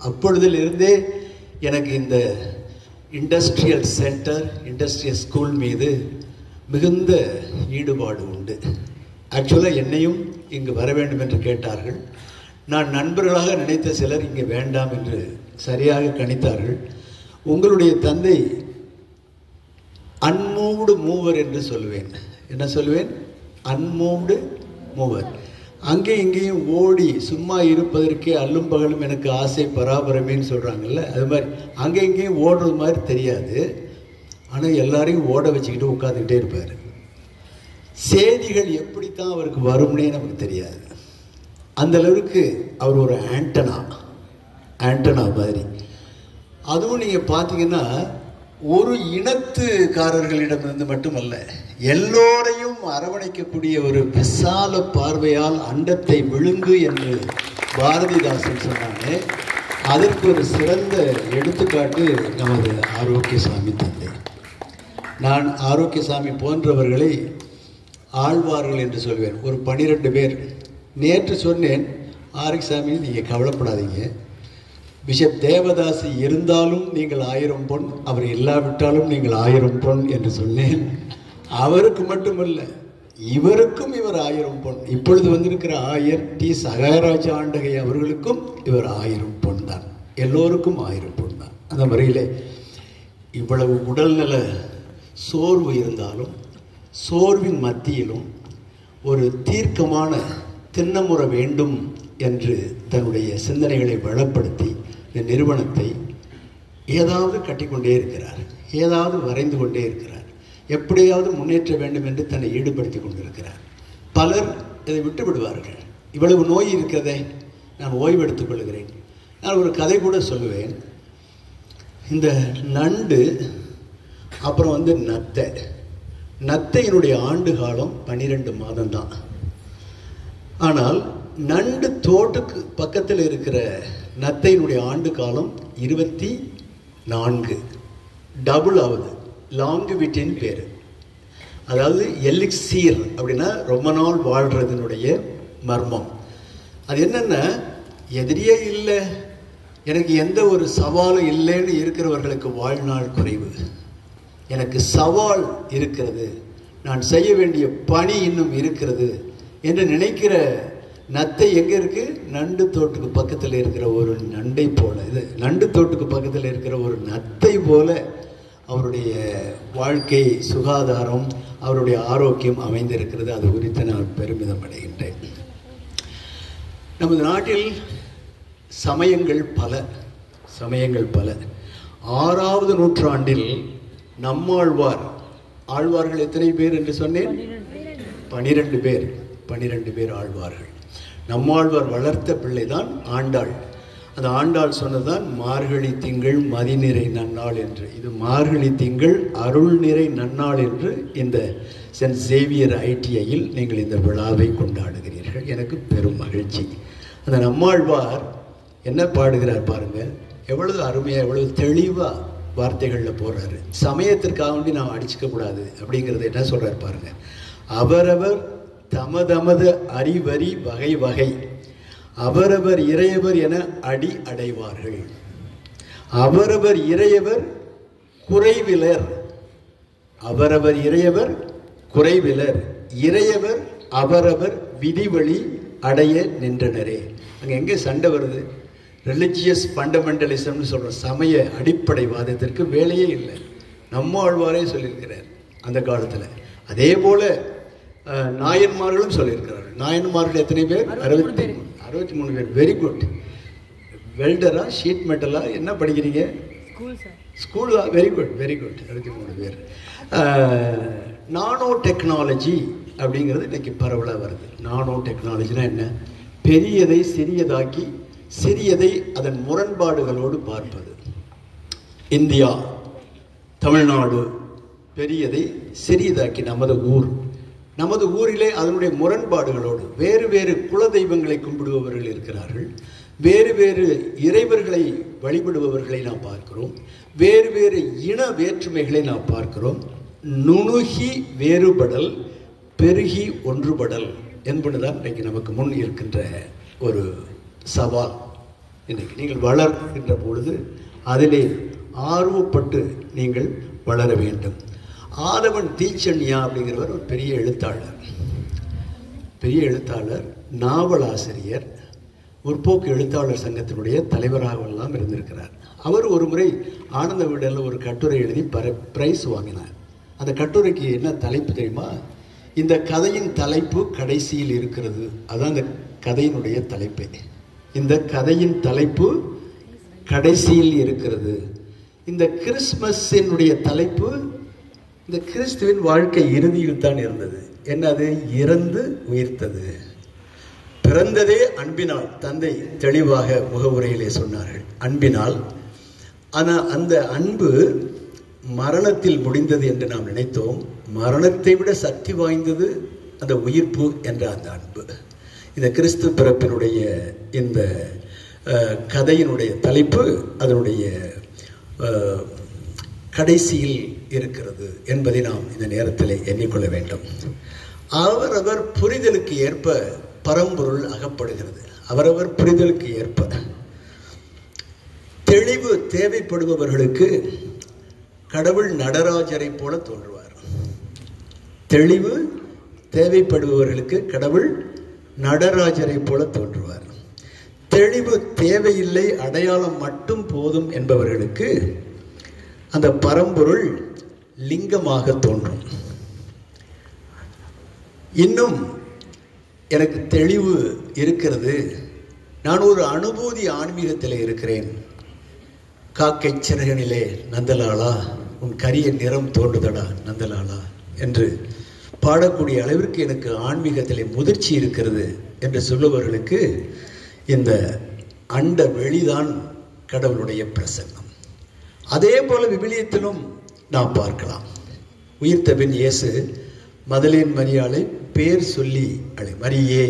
அப்பொழுதிலிருந்தே எனக்கு இந்த industrial centre, industrial school மீது மிகுந்த ஈடுபாடு உண்டு. ஆக்சுவலாக என்னையும் இங்கு வர வேண்டும் என்று கேட்டார்கள். நான் நண்பர்களாக நினைத்த சிலர் இங்கே வேண்டாம் என்று சரியாக கணித்தார்கள். உங்களுடைய தந்தை அன்மூவ்டு மூவர் என்று சொல்லுவேன். என்ன சொல்லுவேன்? அன்மூவ்டு மூவர். அங்கே இங்கேயும் ஓடி சும்மா இருப்பதற்கே அல்லும் பகலும் எனக்கு ஆசை பராபரமேன்னு சொல்கிறாங்கல்ல, அது மாதிரி அங்கே இங்கேயும் ஓடுறது மாதிரி தெரியாது. ஆனால் எல்லாரையும் ஓட வச்சுக்கிட்டு உட்காந்துக்கிட்டே இருப்பார். செய்திகள் எப்படித்தான் அவருக்கு வரும்னே நமக்கு தெரியாது. அந்த அளவுக்கு அவர் ஒரு ஆண்டனா மாதிரி. அதுவும் நீங்கள் பார்த்தீங்கன்னா ஒரு இனத்துக்காரர்களிடமிருந்து மட்டுமல்ல, எல்லோரையும் அரவணைக்கக்கூடிய ஒரு விசால பார்வையால் அண்டத்தை விழுங்கு என்று பாரதிதாசன் சொன்னானே, அதற்கு ஒரு சிறந்த எடுத்துக்காட்டு நமது ஆரோக்கியசாமி தந்தை. நான் ஆரோக்கியசாமி போன்றவர்களை ஆழ்வார்கள் என்று சொல்வேன். ஒரு 12 பேர். நேற்று சொன்னேன், ஆரோக்கியசாமி நீங்கள் கவலைப்படாதீங்க, பிஷப் தேவதாசி இருந்தாலும் நீங்கள் 1000 பொன், அவர் இல்லாவிட்டாலும் நீங்கள் 1000 பொன் என்று சொன்னேன். அவருக்கு மட்டுமல்ல, இவருக்கும் இவர் 1000 பொன். இப்பொழுது வந்திருக்கிற ஆயர் டி சகாயராஜ ஆண்டகை அவர்களுக்கும் இவர் 1000 பொன் தான். எல்லோருக்கும் 1000 பொன் தான். அந்த முறையில் இவ்வளவு உடல்நல சோர்வு இருந்தாலும் சோர்வின் மத்தியிலும் ஒரு தீர்க்கமான திண்ணமுற வேண்டும் என்று தன்னுடைய சிந்தனைகளை வளப்படுத்தி இந்த நிறுவனத்தை ஏதாவது கட்டிக்கொண்டே இருக்கிறார், ஏதாவது வரைந்து கொண்டே இருக்கிறார், எப்படியாவது முன்னேற்ற வேண்டும் என்று தன்னை ஈடுபடுத்தி கொண்டிருக்கிறார். பலர் இதை விட்டு விடுவார்கள். இவ்வளவு நோய் இருக்கிறதே, நான் ஓய்வு எடுத்துக் கொள்கிறேன். நான் ஒரு கதை கூட சொல்லுவேன். இந்த நண்டு, அப்புறம் நத்தையினுடைய ஆண்டு காலம் 12 மாதம்தான். ஆனால் நண்டு தோட்டுக்கு பக்கத்தில் இருக்கிற நத்தையினுடைய ஆண்டு காலம் 24. டபுள் ஆகுது. லாங்குவிட்டின் பேர். அதாவது எலிக்சீர் அப்படின்னா ரொம்ப நாள் வாழ்கிறதுனுடைய மர்மம். அது என்னென்னா, எதிரியே இல்லை, எனக்கு எந்த ஒரு சவாலும் இல்லைன்னு இருக்கிறவர்களுக்கு வாழ்நாள் குறைவு. எனக்கு சவால் இருக்கிறது, நான் செய்ய வேண்டிய பணி இன்னும் இருக்கிறது என்று நினைக்கிற நத்தை எங்கே இருக்கு? நண்டு தோட்டுக்கு பக்கத்தில் இருக்கிற ஒரு நண்டை போல, இது நண்டு தோட்டுக்கு பக்கத்தில் இருக்கிற ஒரு நத்தை போல அவருடைய வாழ்க்கை, சுகாதாரம், அவருடைய ஆரோக்கியம் அமைந்திருக்கிறது. அது குறித்து நான் பெருமிதம் அடைகின்றேன். நமது நாட்டில் சமயங்கள் பல. 6வது நூற்றாண்டில் நம்மாழ்வார், ஆழ்வார்கள் எத்தனை பேர் என்று சொன்னேன்? 12 பேர். 12 பேர் ஆழ்வார்கள். நம்மாழ்வார் வளர்த்த பிள்ளை தான் ஆண்டாள். அந்த ஆண்டாள் சொன்னதுதான் மார்கழி திங்கள் மதிநிறை நன்னாள் என்று. இது மார்கழி திங்கள் அருள் நிறை நன்னாள் என்று இந்த சென்ட் சேவியர் ஐடிஐயில் நீங்கள் இந்த விழாவை கொண்டாடுகிறீர்கள். எனக்கு பெரும் மகிழ்ச்சி. அந்த நம்மாழ்வார் என்ன பாடுகிறார் பாருங்க, எவ்வளவு அருமையாக, எவ்வளவு தெளிவாக வார்த்தைகளில் போடுறாரு. சமயத்திற்காக வேண்டி நாம் அடிச்சுக்க கூடாது அப்படிங்கிறது என்ன சொல்றார் பாருங்க. அவரவர் தமதமது அறிவறி வகை வகை, அவரவர் இறையவர் என அடி அடைவார்கள். அவரவர் இறையவர் குறைவிலர், அவரவர் இறையவர் குறைவிலர், இறையவர் அவரவர் விதிவழி அடைய நின்றனரே. அங்கே எங்கே சண்டை வருது? ரிலிஜியஸ் ஃபண்டமெண்டலிசம்னு சொல்கிற சமய அடிப்படைவாதத்திற்கு வேலையே இல்லை. நம்மாழ்வாரே சொல்லியிருக்கிறார் அந்த காலத்தில். அதே போல் நாயன்மார்களும் சொல்லியிருக்கிறார்கள். நாயன்மார்கள் எத்தனை பேர்? 63 பேர். Very good. வெல்டரா, ஷீட் மெட்டலா, என்ன படிக்கிறீங்க? ஸ்கூலா? Very good, very good. 63 பேர். நானோ டெக்னாலஜி அப்படிங்கிறது இன்னைக்கு பரவலாக வருது. நானோ டெக்னாலஜினா என்ன? பெரியதை சிறியதாக்கி, சிறியதை அதன் முரண்பாடுகளோடு பார்ப்பது. இந்தியா, தமிழ்நாடு பெரியதை சிறியதாக்கி, நமது ஊரிலே அதனுடைய முரண்பாடுகளோடு வேறு வேறு குல தெய்வங்களை கும்பிடுபவர்கள் இருக்கிறார்கள், வேறு வேறு இறைவர்களை வழிபடுபவர்களை நாம் பார்க்கிறோம், வேறு வேறு இன வேற்றுமைகளை நாம் பார்க்கிறோம். நுணுகி வேறுபடல், பெருகி ஒன்றுபடல் என்பதுதான் இன்றைக்கு நமக்கு முன் இருக்கின்ற ஒரு சவால். இன்னைக்கு நீங்கள் வளர்கின்ற பொழுது அதிலே ஆர்வப்பட்டு நீங்கள் வளர வேண்டும். ஆதவன் தீச்சன்யா அப்படிங்கிறவர் ஒரு பெரிய எழுத்தாளர், நாவலாசிரியர், முற்போக்கு எழுத்தாளர் சங்கத்தினுடைய தலைவராகவெல்லாம் இருந்திருக்கிறார். அவர் ஒரு முறை ஆனந்த விடலில் ஒரு கட்டுரை எழுதி பிரைஸ் வாங்கினார். அந்த கட்டுரைக்கு என்ன தலைப்பு தெரியுமா? இந்த கதையின் தலைப்பு கடைசியில் இருக்கிறது. அதான் இந்த கதையினுடைய தலைப்பு. இந்த கதையின் தலைப்பு கடைசியில் இருக்கிறது. இந்த கிறிஸ்மஸினுடைய தலைப்பு இந்த கிறிஸ்துவின் வாழ்க்கை இறுதியில் தான் இருந்தது. என்னது? இறந்து உயிர்த்தது. பிறந்ததே அன்பினால். தந்தை தெளிவாக முகவுரையிலே சொன்னார்கள், அன்பினால். ஆனால் அந்த அன்பு மரணத்தில் முடிந்தது என்று நாம் நினைத்தோம். மரணத்தை விட சக்தி வாய்ந்தது அந்த உயிர்ப்பு என்ற அந்த அன்பு. இந்த கிறிஸ்து பிறப்பினுடைய இந்த கதையினுடைய தலைப்பு அதனுடைய கடைசியில் இருக்கிறது என்பதை நாம் இந்த நேரத்தில் எண்ணிக்கொள்ள வேண்டும். அவரவர் புரிதலுக்கு ஏற்ப பரம்பொருள் அகப்படுகிறது. அவரவர் புரிதலுக்கு ஏற்ப தெளிவு தேவைப்படுபவர்களுக்கு கடவுள் நடராஜரை போல தோன்றுவார். தெளிவு தேவைப்படுபவர்களுக்கு கடவுள் நடராஜரை போல தோன்றுவார். தெளிவு தேவையில்லை, அடையாளம் மட்டும் போதும் என்பவர்களுக்கு அந்த பரம்பொருள் லிங்கமாக தோன்றும். இன்னும் எனக்கு தெளிவு இருக்கிறது, நான் ஒரு அனுபூதி ஆன்மீகத்தில் இருக்கிறேன். காக்கை சிறகனிலே நந்தலாலா உன் கரிய நிறம் தோன்றுதடா நந்தலாலா என்று பாடக்கூடிய அளவிற்கு எனக்கு ஆன்மீகத்திலே முதிர்ச்சி இருக்கிறது என்று சொல்லுபவர்களுக்கு இந்த அண்ட வெளிதான் கடவுளுடைய பிரசன்னம். அதே போல விவிலியத்திலும் நாம் பார்க்கலாம். உயிர்த்த பின் இயேசு மதலேன் மரியாளை பேர் சொல்லி மரியே